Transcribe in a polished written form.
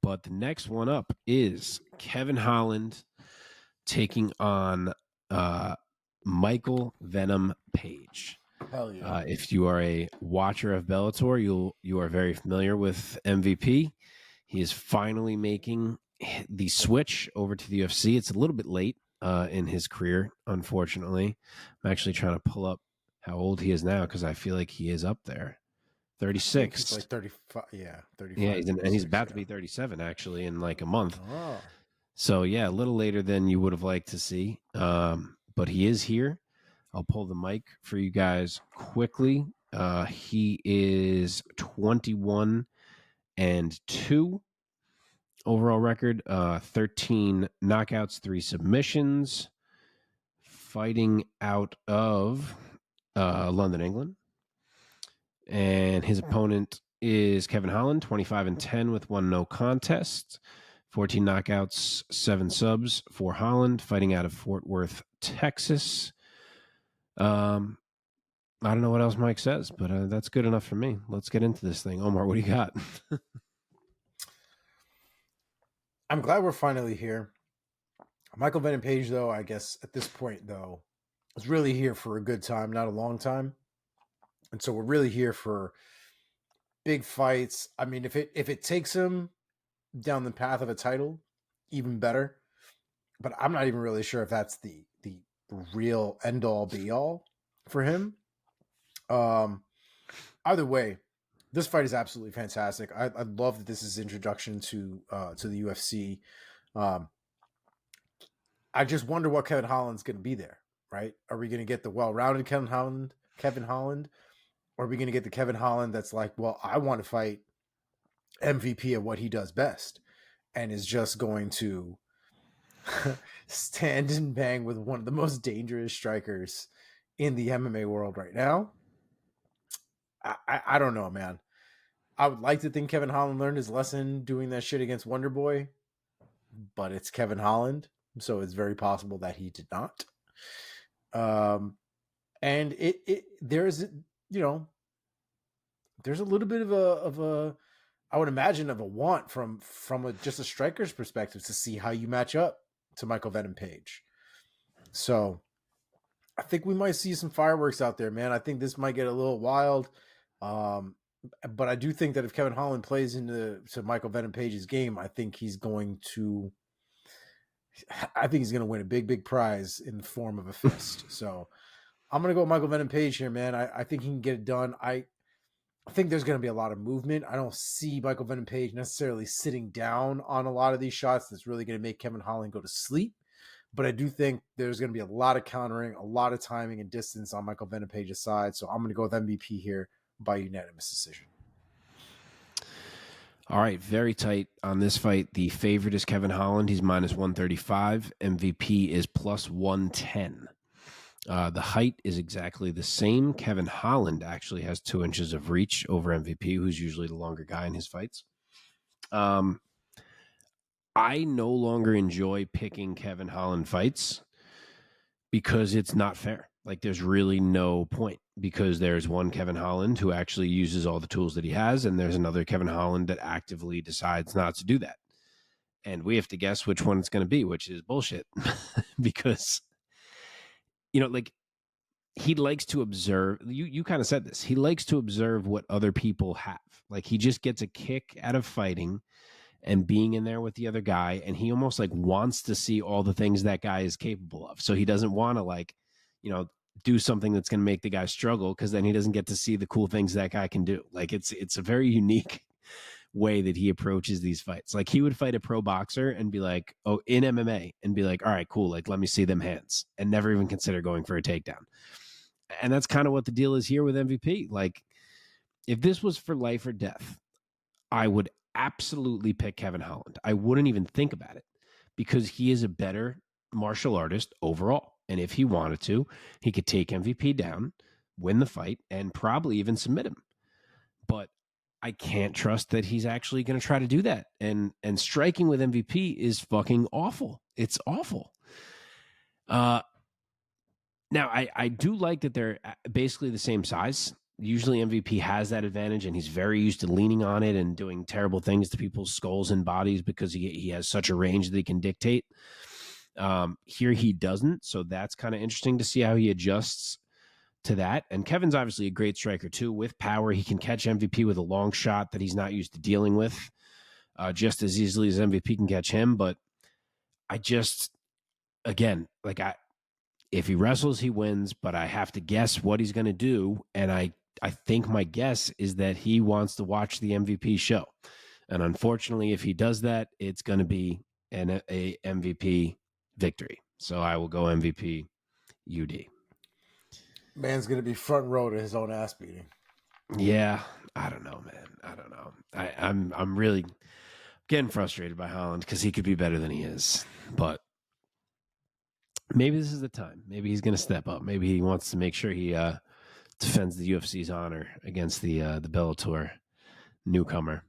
But the next one up is Kevin Holland taking on Michael Venom Page. Hell yeah. If you are a watcher of Bellator, you are very familiar with MVP. He is finally making the switch over to the UFC. It's a little bit late in his career, unfortunately. I'm actually trying to pull up how old he is now because I feel like he is up there. 36. I think he's like 35. Yeah, 35. Yeah, and he's about yeah. to be 37 actually in like a month. Oh. So yeah, a little later than you would have liked to see. But he is here. I'll pull the mic for you guys quickly. He is 21 and 2 overall record, 13 knockouts, 3 submissions, fighting out of London, England. And his opponent is Kevin Holland, 25 and 10 with 1 no contest, 14 knockouts, 7 subs for Holland, fighting out of Fort Worth, Texas. I don't know what else Mike says, but that's good enough for me. Let's get into this thing. Omar, what do you got? I'm glad we're finally here. Michael Venom Page, though, I guess at this point, though, is really here for a good time, not a long time. And so we're really here for big fights. I mean, if it takes him down the path of a title, even better. But I'm not even really sure if that's the real end all be all for him. Either way, this fight is absolutely fantastic. I love that this is introduction to the UFC. I just wonder what Kevin Holland's going to be there, right? Are we going to get the well-rounded Kevin Holland, or are we going to get the Kevin Holland that's like, well, I want to fight MVP at what he does best, and is just going to stand and bang with one of the most dangerous strikers in the MMA world right now? I don't know, man. I would like to think Kevin Holland learned his lesson doing that shit against Wonder Boy, but it's Kevin Holland, so it's very possible that he did not. And there's there's a little bit of a I would imagine of a want from just a striker's perspective to see how you match up to Michael Venom Page. So I think we might see some fireworks out there, man. I think this might get a little wild. But I do think that if Kevin Holland plays into Michael Venom Page's game, I think he's going to win a big prize in the form of a fist. So I'm going to go with Michael Venom Page here, man. I think he can get it done. I think there's going to be a lot of movement. I don't see Michael Venom Page necessarily sitting down on a lot of these shots that's really going to make Kevin Holland go to sleep. But I do think there's going to be a lot of countering, a lot of timing and distance on Michael Venom Page's side. So I'm going to go with MVP here by unanimous decision. All right, very tight on this fight. The favorite is Kevin Holland. He's minus 135. MVP is plus 110. The height is exactly the same. Kevin Holland actually has 2 inches of reach over MVP, who's usually the longer guy in his fights. I no longer enjoy picking Kevin Holland fights because it's not fair. Like, there's really no point, because there's one Kevin Holland who actually uses all the tools that he has, and there's another Kevin Holland that actively decides not to do that. And we have to guess which one it's going to be, which is bullshit. Because, like, he likes to observe. You kind of said this. He likes to observe what other people have. Like, he just gets a kick out of fighting and being in there with the other guy, and he almost like wants to see all the things that guy is capable of. So he doesn't want to do something that's going to make the guy struggle, because then he doesn't get to see the cool things that guy can do. Like, it's a very unique way that he approaches these fights. Like, he would fight a pro boxer and be like, oh, in MMA, and be like, all right, cool. Like, let me see them hands, and never even consider going for a takedown. And that's kind of what the deal is here with MVP. Like, if this was for life or death, I would absolutely pick Kevin Holland. I wouldn't even think about it, because he is a better martial artist overall. And if he wanted to, he could take MVP down, win the fight, and probably even submit him. But I can't trust that he's actually going to try to do that. And striking with MVP is fucking awful. It's awful. Now, I do like that they're basically the same size. usually MVP has that advantage, and he's very used to leaning on it and doing terrible things to people's skulls and bodies because he has such a range that he can dictate. Here he doesn't, so that's kind of interesting to see how he adjusts to that. And Kevin's obviously a great striker too. With power, he can catch MVP with a long shot that he's not used to dealing with, just as easily as MVP can catch him. But I just, again, like if he wrestles, he wins. But I have to guess what he's going to do, and I think my guess is that he wants to watch the MVP show. And unfortunately, if he does that, it's going to be a MVP victory. So I will go MVP UD. Man's gonna be front row to his own ass beating. Yeah, I don't know, man. I don't know. I'm really getting frustrated by Holland because he could be better than he is. But maybe this is the time. Maybe he's going to step up. Maybe he wants to make sure he defends the UFC's honor against the Bellator newcomer.